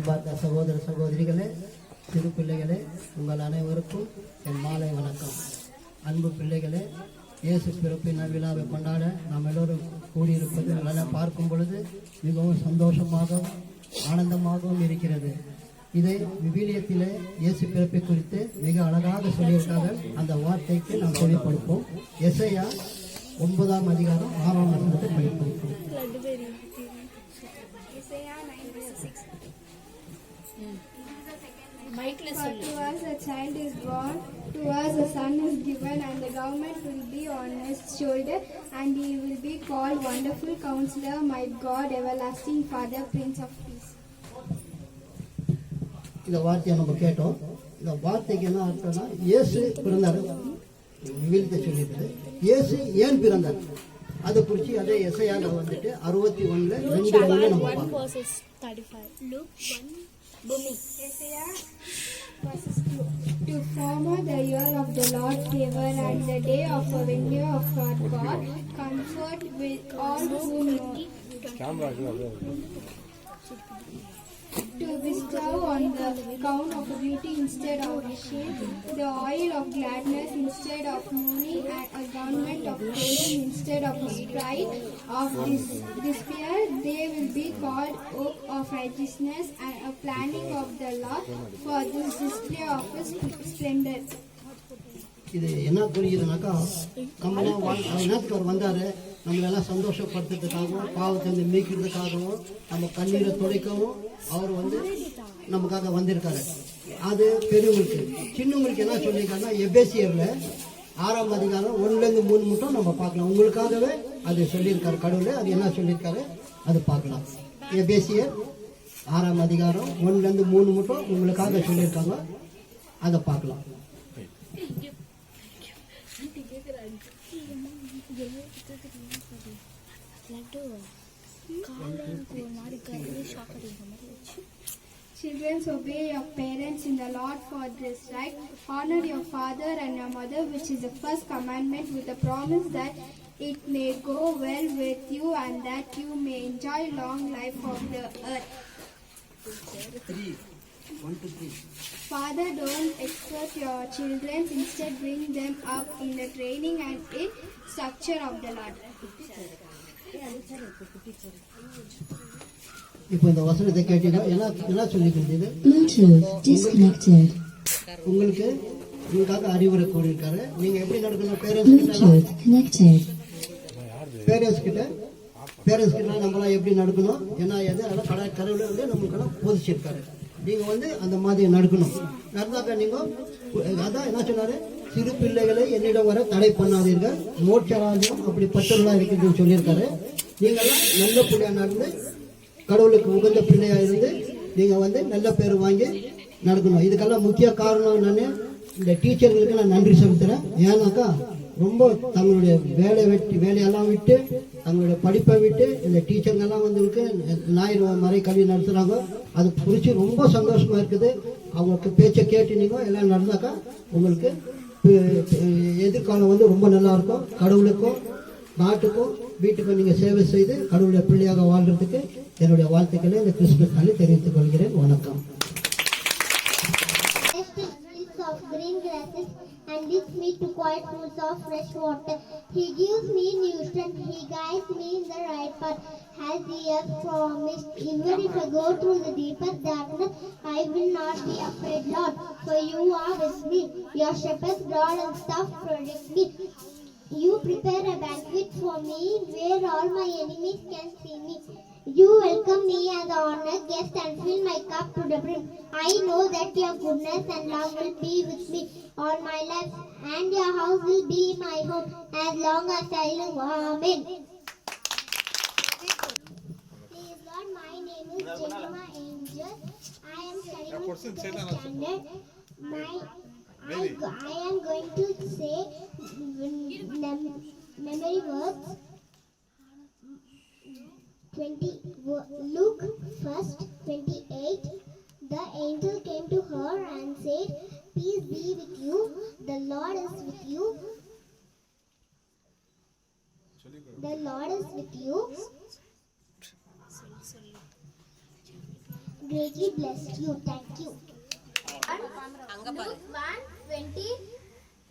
அன்பார்ந்த சகோதர சகோதரிகளே, சிறு பிள்ளைகளே, உங்கள் அனைவருக்கும் என் மாலை வணக்கம். அன்பு பிள்ளைகளே, இயேசு பிறப்பின் விழாவை கொண்டாட நாம் எல்லோரும் கூடியிருப்பது நல்லா பார்க்கும் பொழுது மிகவும் சந்தோஷமாகவும் ஆனந்தமாகவும் இருக்கிறது. இதை விவிலியத்திலே இயேசு பிறப்பை குறித்து மிக அழகாக சொல்லியிருக்கார்கள். அந்த வார்த்தைக்கு நாம் செவிப்படுப்போம். எசையா 9ஆம் அதிகாரம் 6ஆம் வசனத்தை படிப்போம். For to us a child is born, to us a son is given, and the government will be on his shoulder, and he will be called Wonderful Counselor, Mighty God, Everlasting Father, Prince of Peace. இந்த வார்த்தையை நம்ம கேட்டோம். இந்த வார்த்தைக்கு என்ன அர்த்தம்னா, இயேசு பிறந்தார். விவிலியத்தை சொல்லிட்டு இயேசு ஏன் பிறந்தார் அதை குறித்து அதே எசையால வந்துட்டு 61:2 நம்ம பார்ப்போம். To former the year of the Lord's favor and the day of the venue of our God, comfort with all who know. To bestow on the crown of beauty instead of shame, the oil of gladness instead of mourning, and a garment of praise instead of pride of despair. They will be called oak of righteousness and a planting of the Lord for this display of His splendor. இது என்ன புரியுதுனாக்கா, நம்மளாம் என்னத்துக்கு அவர் வந்தாரு, நம்மளெல்லாம் சந்தோஷப்படுத்துறதுக்காகவும் பாவத்தை மீட்கிறதுக்காகவும் நம்ம கண்ணீரை துடைக்கவும் அவர் நமக்காக வந்திருக்காரு. அது பெரியவங்களுக்கு. சின்னவங்களுக்கு என்ன சொல்லியிருக்காருன்னா, எபேசியர்ல 6ஆம் அதிகாரம் 1-3 மட்டும் நம்ம பார்க்கலாம். உங்களுக்காகவே அது சொல்லியிருக்காரு கடவுளே. அது என்ன சொல்லியிருக்காரு அது பார்க்கலாம். எபேசியர் 6ஆம் அதிகாரம் 1-3 மட்டும் உங்களுக்காக சொல்லியிருக்காங்க. அதை பார்க்கலாம். Children, obey your parents in the Lord, for this right. Honor your father and your mother, which is the first commandment, with the promise that it may go well with you and that you may enjoy long life on the earth. 1-3. Father, don't exploit your children. Instead, bring them up in the training and in structure of the Lord. இப்போ இந்த வசனத்தை கேட்டீங்கன்னா என்ன சொல்லிக்கிறது, உங்களுக்கு உங்களுக்காக அறிவுரை கூறியிருக்காரு. நீங்க எப்படி நடக்கணும், பேரண்ட்ஸ் கிட்ட நம்மளாம் எப்படி நடக்கணும், ஏன்னா அதெல்லாம் கடவுளை நம்மளுக்கெல்லாம் போதிச்சிருக்காரு. நீங்க அந்த மாதிரி நடக்கணும். நடந்தாக்க நீங்க அதான் என்ன சொன்னாரு, சிறு பிள்ளைகளை என்னிடம் வர தடை பண்ணாதீர்கள், மோட்சராஜ்யம் அப்படி பற்றவர்களா இருக்குன்னு சொல்லியிருக்காரு. நீங்கெல்லாம் நல்ல பிள்ளையா நடந்து கடவுளுக்கு உகந்த பிள்ளையா இருந்து நீங்க நல்ல பேர் வாங்கி நடக்கணும். இதுக்கெல்லாம் முக்கிய காரணம் நான் இந்த டீச்சர்களுக்கு நான் நன்றி செலுத்துறேன். ஏன்னாக்கா ரொம்ப தங்களுடைய வேலையெல்லாம் விட்டு தங்களுடைய படிப்பை விட்டு இந்த டீச்சருங்கெல்லாம் ஞாயிறு மறை கல்வி நடத்துறாங்க. அது குறித்து ரொம்ப சந்தோஷமா இருக்குது. அவங்களுக்கு பேச்சை கேட்டு நீங்க எல்லாம் நடந்தாக்கா உங்களுக்கு எதிர்காலம் ரொம்ப நல்லா இருக்கும். கடவுளுக்கும் நாட்டுக்கும் வீட்டுக்கும் நீங்க சேவை செய்து கடவுளுடைய பிள்ளையாக வாழ்றதுக்கு என்னுடைய வாழ்த்துக்களை இந்த கிறிஸ்துமஸ் நாளில் தெரிவித்துக் கொள்கிறேன். வணக்கம். And leads me to quiet pools of fresh water. He gives me new strength. He guides me in the right path, as He has promised. Even if I go through the deepest darkness, I will not be afraid, Lord, for You are with me. Your shepherd's rod and staff protect me. You prepare a banquet for me, where all my enemies can see me. You welcome me as an honored guest and fill my cup to the brim. I know that Your goodness and love will be with me all my life, and Your house will be my home as long as I live. Amen. Praise God. My name is Jenima Angel. I am studying 5th standard. I am going to say memory words. Luke 1:28. The angel came to her and said, "Peace be with you. The Lord is with you. The Lord is with you." greatly blessed you. Thank you. Luke 1:20,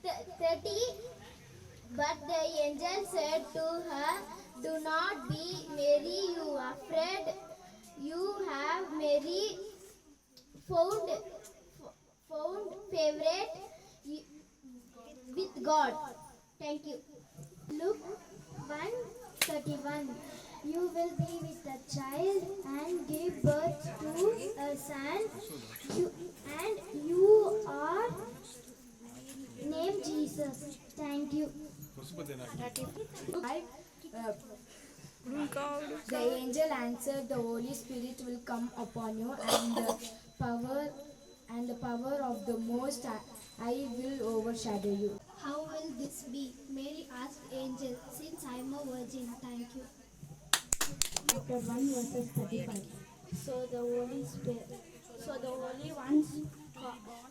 30. But the angel said to her, "Do not be Mary, you afraid. You have Mary found favorite with God." Thank you. Luke 1:31. You will be with a child and give birth to a son, and you are named Jesus. Thank you. The angel answered, "The Holy Spirit will come upon you, and the power of the Most High will overshadow you." How will this be? Mary asked angel, "Since I am a virgin." Thank you. Chapter 1 verses 35. So the Holy Ones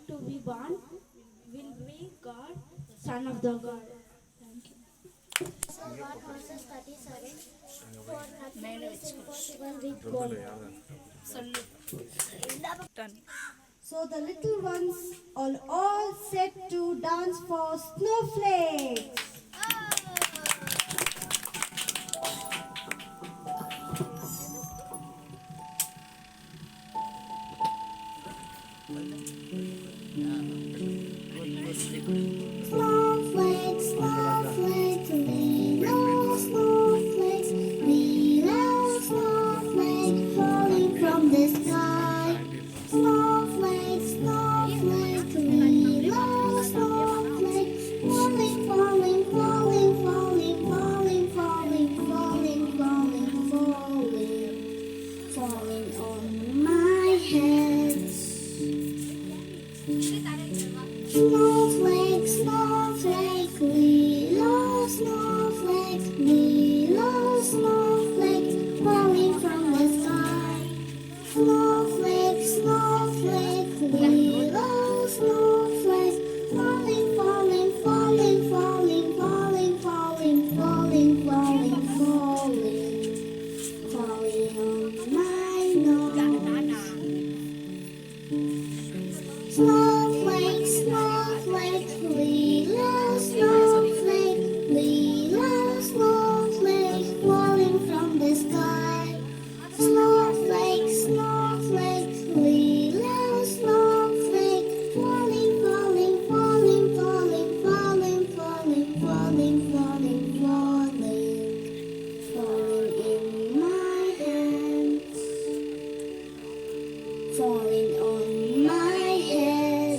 to be born will be God, Son of the God. Thank you. So 1 verses 37. For nothing is impossible with God. So the little ones are all set to dance for snowflakes. Snowflakes, snowflakes, little snowflakes, little snowflakes falling from the sky. Snowflakes, snowflakes, little snowflakes, falling, falling, falling, falling, falling, falling, falling, falling, falling, falling on my head. Snowflakes, snowflakes, little snowflakes, little snowflakes falling from the sky. Snowflakes, snowflakes, little snowflakes falling, falling, falling, falling, falling, falling, falling, falling, falling, falling on my nose. Snowflakes, snowflakes, little snowflakes, little snowflakes falling from the sky. Snowflakes, snowflakes, little snowflakes falling, falling, falling, falling, falling, falling, falling, falling, falling, falling in my hands, falling on my head.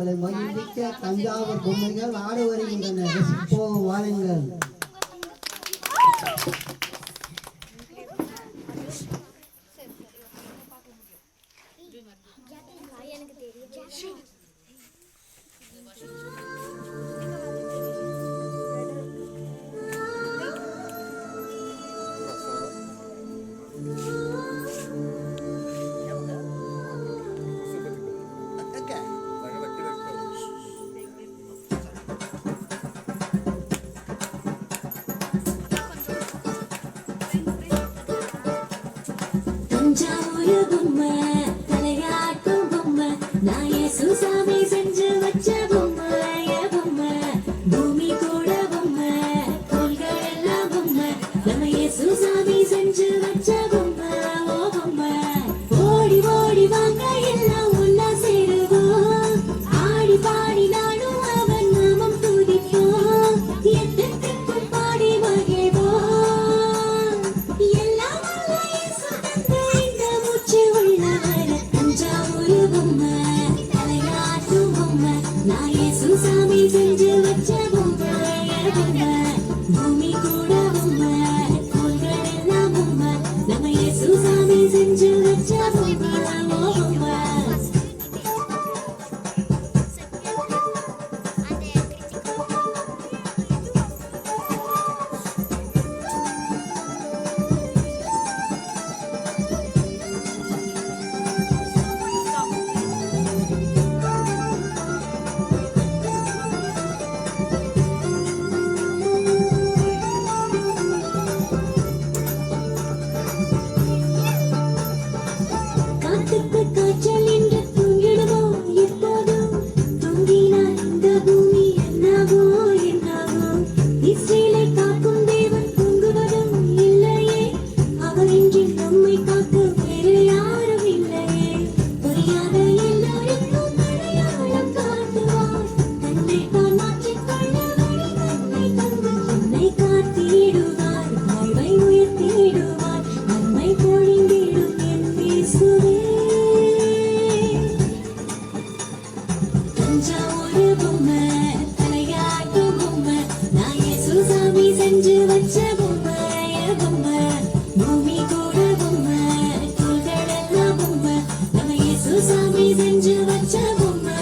எங்களை மகிழ்விக்க தஞ்சாவூர் பொம்மைகள் ஆட வருகின்றன. ரசிப்போம் வாருங்கள். எனக்கு தெரியும். தஞ்சாவூரு பொம்மை தலையாட்டும் பொம்மை நான் சுசாமி செஞ்சு வச்ச பொம்மை பொம்மை பூமி கூட பொம்மை தோள்கள் எல்லாம் பொம்மை நம்ம சுசாமி செஞ்சு வச்ச பொம்மை ஓ பொம்மை ஓடி ஓடி வாங்க எல்லாம் ஒன்னா சேருவோம் ஆடி பாடி நானும் அவன் நாமம் துதிப்போம் எத்தத்துக்கும் பாடி மகிழ்வோம் எல்லாம் தஞ்சாவூரு பொம்மை தலையாட்டும் பொம்மை நான் சுசாமி செஞ்சு வச்ச பொம்மை பொம்மை பூமி கூட பொம்மை தோள்கள் எல்லாம் பொம்மை நம்ம சுசாமி செஞ்சு வச்ச பொம்மை ஓ பொம்மை காத்துக்கு காய்ச்சல் என்று தூங்கிடுமோ எப்போதும் தூங்கினார் இந்த பூமி என்னாகோ என்னாகோ இஸ்ரேலை காக்கும் தேவன் தூங்குவதும் இல்லையே அவரின்றி நம்மை காக்க வேறு யாரும் இல்லையே புரியாத எல்லோருக்கும் அடையாளம் காட்டுவார் தன்னை தான் மாற்றிக்கொள்ள வழி தன்னை தந்து உன்னை காத்திடுவார் வாழ்வை உயர்த்திடுவார் நன்மை பொழிந்திடும் என் இயேசுவே தஞ்சாவூரு பொம்மை தலையாட்டும் பொம்மை நான் சுசாமி செஞ்சு வச்ச பொம்மை பொம்மை பூமி கூட பொம்மை தோள்கள் எல்லாம் பொம்மை நம்ம சுசாமி செஞ்சு வச்ச பொம்மை.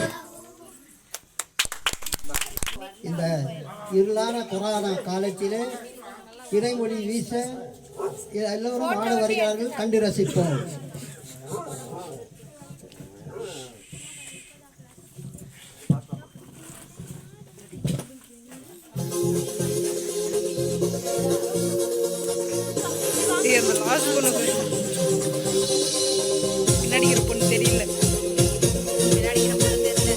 இந்த இருளான கொரோனா காலத்திலே இறைமொழி வீச எல்லோரும் ஆட வருகிறார்கள். கண்டு ரசிப்போம். அந்த லாஸ்ட் பொண்ணு பின்னாடி இருக்கிற பொண்ணு தெரியல. பின்னாடி இருக்கிற பொண்ணு தெரியல.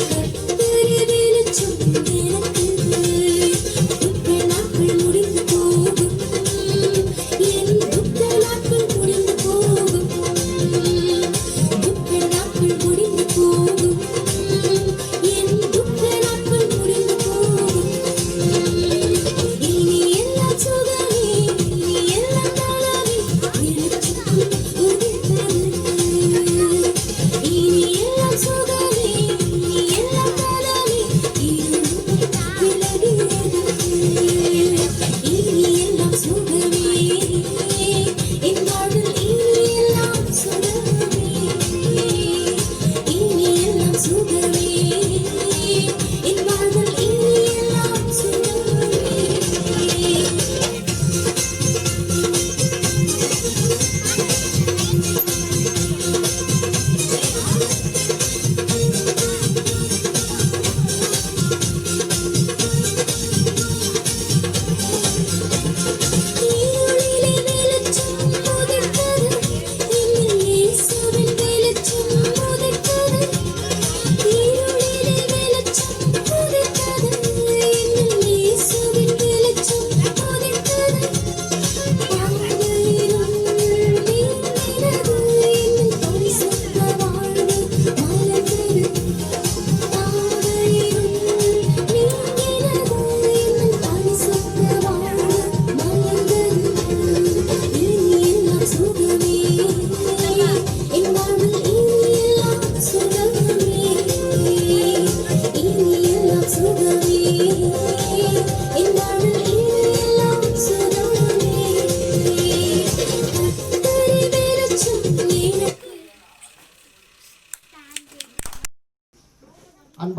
கத்தரி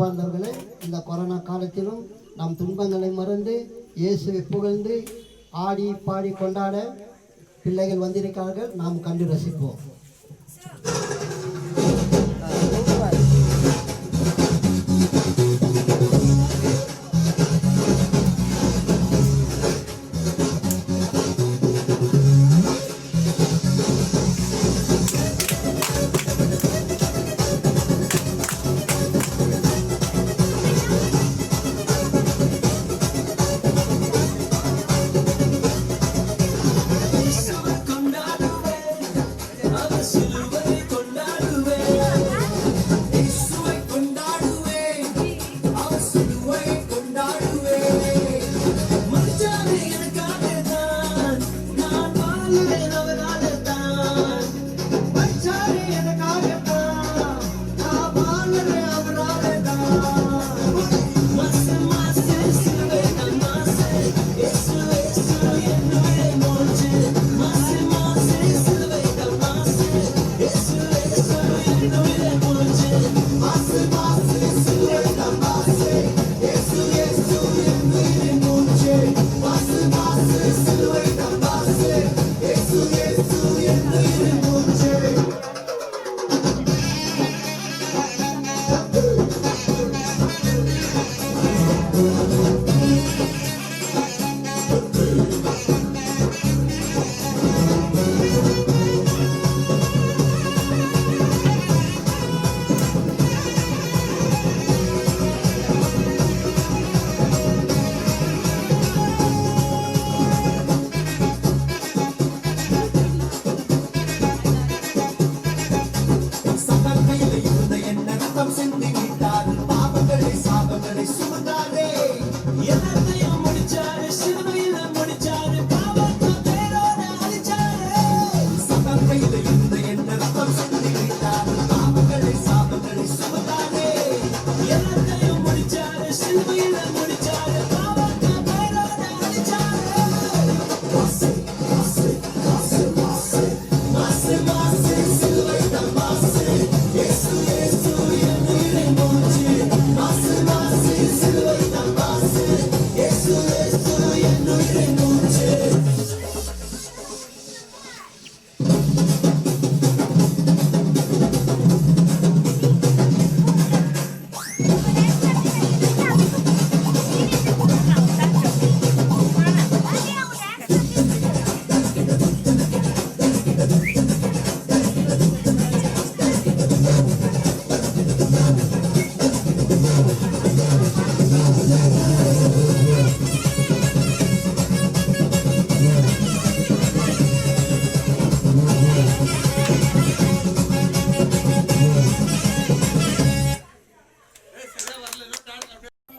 அன்பார்ந்தவர்களே, இந்த கொரோனா காலத்திலும் நம் துன்பங்களை மறந்து இயேசுவை புகழ்ந்து ஆடி பாடி கொண்டாட பிள்ளைகள் வந்திருக்கிறார்கள். நாம் கண்டு ரசிப்போம்.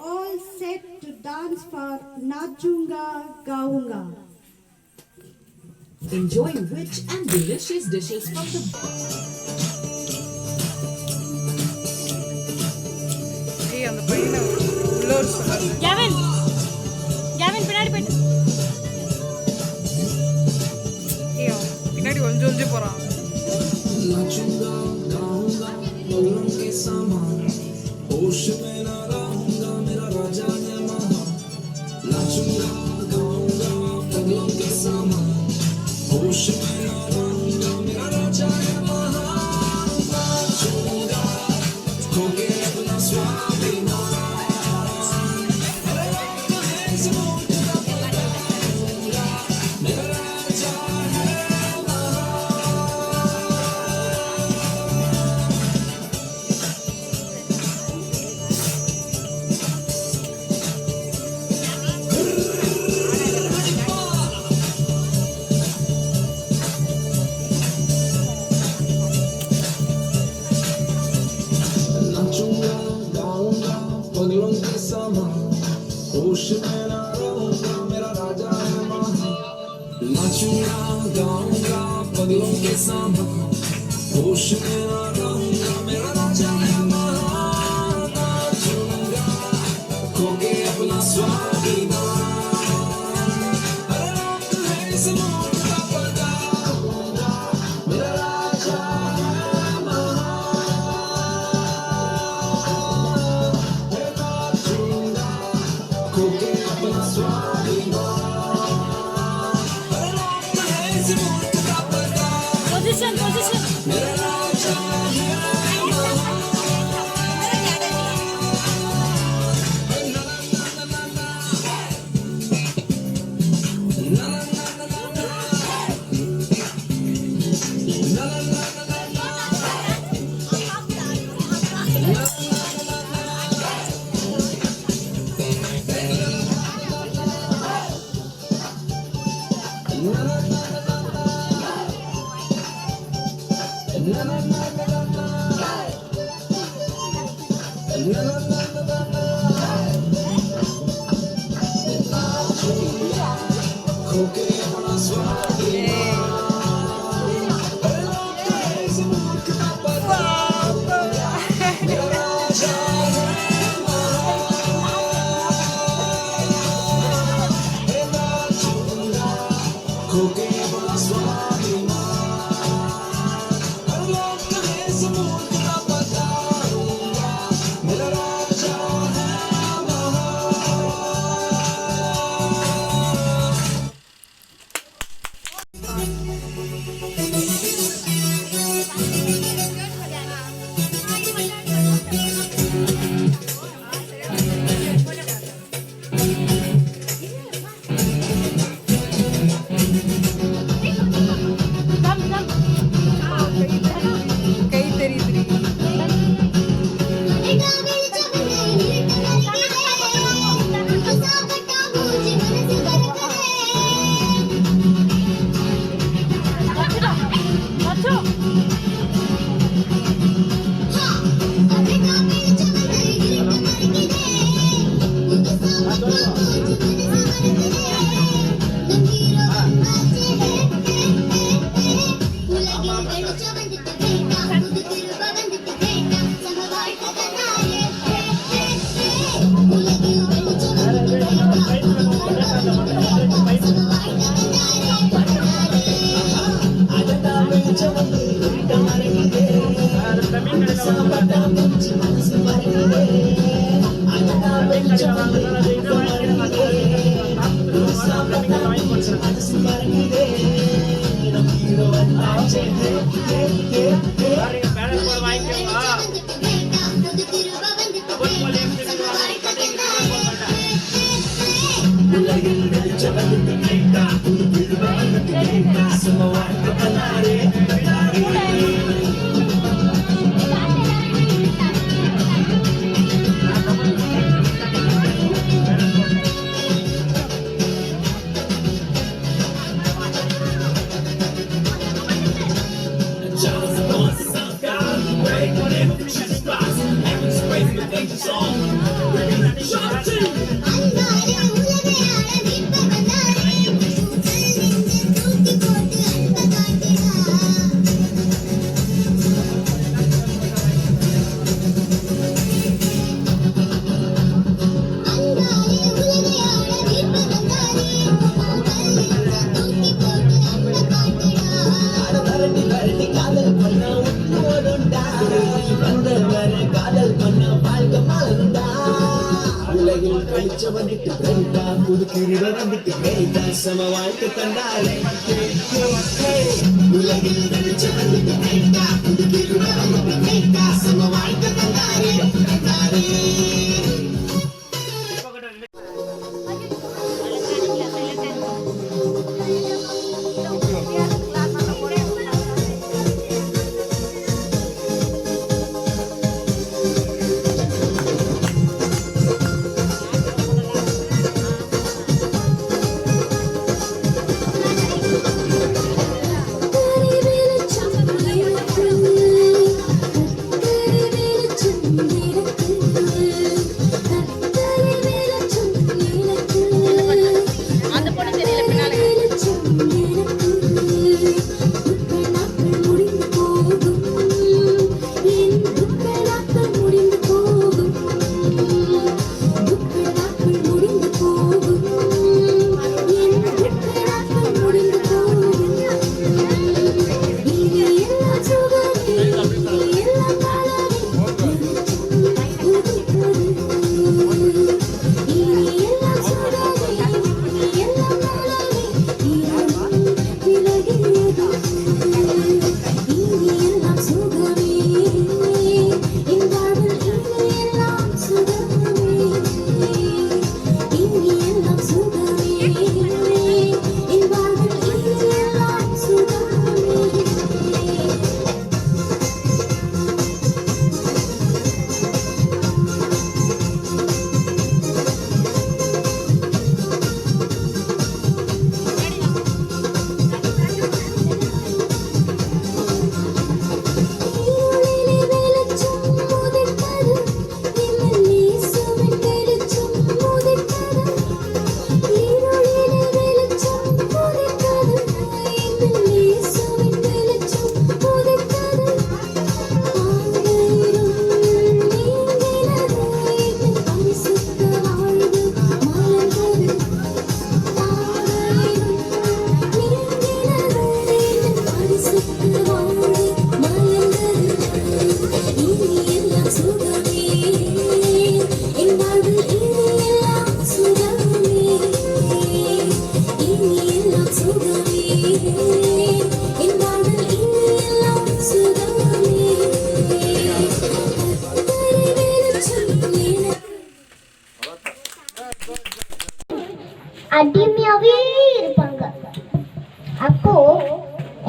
All set to dance for Nachunga Gaunga. Enjoy rich and delicious dishes from the ஏய் அந்த பையனை உள்ளூர் சொன்னாரு. Gavin, பின்னாடி போயிட்டு. ஏய் அவன் பின்னாடி ஒளிஞ்சு போறான்.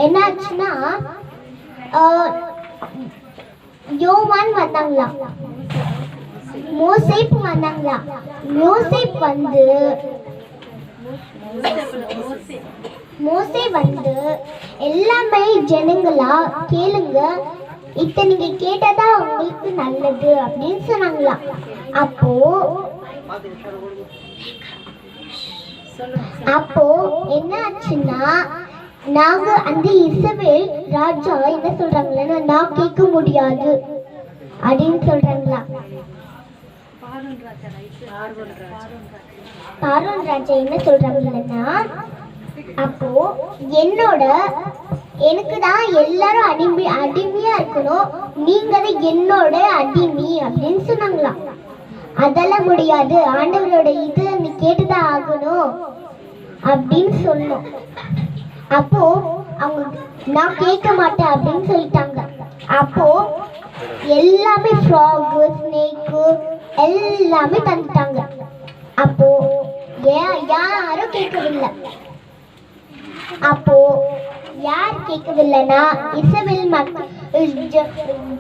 என்னாச்சுன்னா யோவான் வந்தாங்களா, மோசேப் வந்தாங்களா. மோசே வந்து எல்லாமே ஜனங்களா கேளுங்க, இத்த நீங்க கேட்டதா உங்களுக்கு நல்லது அப்படின்னு சொன்னாங்களா. அப்போ என்ன ஆச்சுன்னா நாங்க அந்த இஸ்ரவேல் ராஜா என்ன சொல்றாங்களா, நான் கேட்க முடியாது அப்படின்னு சொல்றாங்களா. பார்வோன் ராஜா என்ன சொல்றாங்கன்னா, அப்போ எனக்கு தான் எல்லாரும் அடிமையா இருக்கணும், நீங்க தான் என்னோட அடிமை அப்படின்னு சொன்னாங்களாம். அதெல்லாம் முடியாது, ஆண்டவரோட இது நீ கேட்டுதான் ஆகணும் அப்படின்னு சொன்னோம். அப்போ அவங்க நான் கேட்க மாட்டேன் அப்படின்னு சொல்லிட்டாங்க. அப்போ எல்லாமே ஃப்ராக், ஸ்னேக்கு எல்லாமே தந்துட்டாங்க. அப்போ யாரும் கேட்கவில்லை. அப்போ யார் கேட்கவில்லைன்னா இஸ்ரவேல் மக்கள்,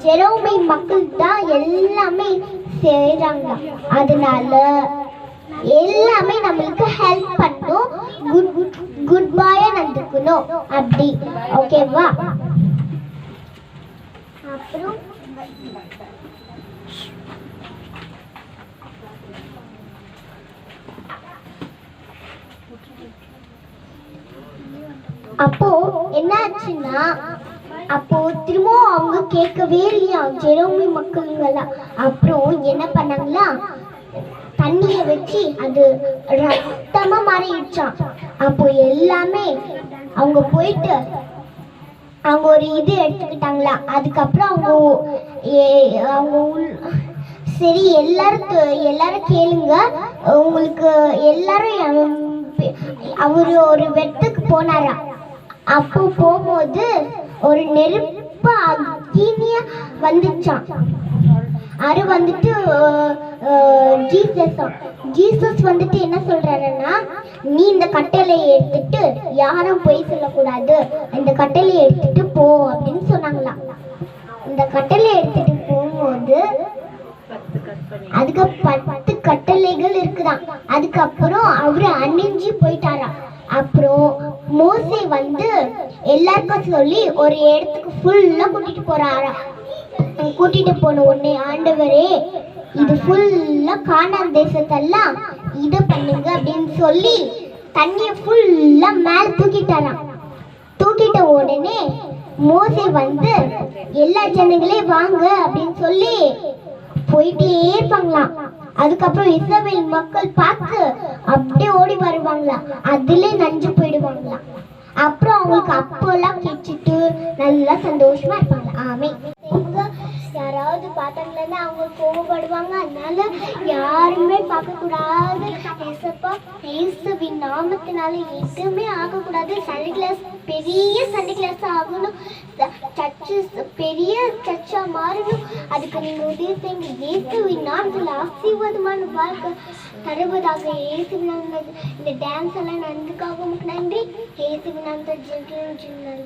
ஜெரோமி மக்கள் தான் எல்லாமே செய்றாங்க. அதனால எல்லாமே நம்மளுக்கு ஹெல்ப் பண்ணும், குட் பாயா நடந்துக்கணும் அப்படி. ஓகேவா? அப்புறம் அப்போ என்ன ஆச்சுன்னா, அப்போ திரும்பவும் அவங்க கேட்கவே இல்லையா ஜெரோமி மக்களுங்கெல்லாம். அப்புறம் என்ன பண்ணாங்களா, தண்ணிய வச்சு அது ரத்தமா மாறிடுச்சான். அப்போ எல்லாமே அவங்க போயிட்டு அவங்க ஒரு இது எடுத்துக்கிட்டாங்களா. அதுக்கப்புறம் அவங்க சரி எல்லாரும் கேளுங்க, உங்களுக்கு எல்லாரும் அவரு ஒரு வெட்டுக்கு போனாரா. அப்போ போகும்போது ஒரு நெருப்பு அக்னியா வந்துச்சான். அது வந்துட்டு ஜீசஸ் வந்துட்டு என்ன சொல்றாருன்னா, நீ இந்த கட்டளையை எடுத்துட்டு யாரும் போய் சொல்லக்கூடாது, இந்த கட்டளையை எடுத்துட்டு போ அப்படின்னு சொன்னாங்களாம். இந்த கட்டளை எடுத்துட்டு போகும்போது அதுக்கு 10 கட்டளைகள் இருக்குதான். அதுக்கப்புறம் அவரு அணிஞ்சு போயிட்டாராம். அப்புறம் மோசே வந்து எல்லாருக்கும் சொல்லி ஒரு இடத்துக்கு ஃபுல்லா கூட்டிட்டு போறாராம். கூட்டிட்டு போன உடனே, ஆண்டவரே இது ஃபுல்லா கானான் தேசத்தெல்லாம் இது பண்ணுங்க அப்படின்னு சொல்லி தண்ணிய ஃபுல்லா மேல தூக்கிட்டாராம். தூக்கிட்ட உடனே மோசே வந்து எல்லா ஜனங்களே வாங்க அப்படின்னு சொல்லி போயிட்டே இருப்பாங்களாம். அதுக்கப்புறம் இஸ்ரவேல் மக்கள் பார்த்து அப்படியே ஓடி வருவாங்களாம், அதுல நஞ்சு போயிடுவாங்களாம். அப்புறம் அவங்களுக்கு அப்பெல்லாம் கேட்டுட்டு நல்லா சந்தோஷமா இருப்பாங்க. ஆமே. யாராவது பார்த்தாங்கன்னா அவங்க கோவப்படுவாங்க. அதனால யாருமே பார்க்க கூடாது. இயேசுவின் நாமத்தினால எதுவுமே ஆகக்கூடாது. சண்டே கிளாஸ் பெரிய சண்டே கிளாஸ் ஆகணும், சர்ச்சு பெரிய சர்ச்சா மாறணும். அதுக்கு நீங்க உதவி செய்யுங்க. இயேசுவின் நாமத்தில் ஆசீர்வாதமான வாழ்க்கை தருவதாக. இயேசுவின் நாமத்தில் இந்த டான்ஸ் எல்லாம் நன்றிக்காக நன்றி. இயேசுவின் நாமத்தில் ஜெயிக்கணும்.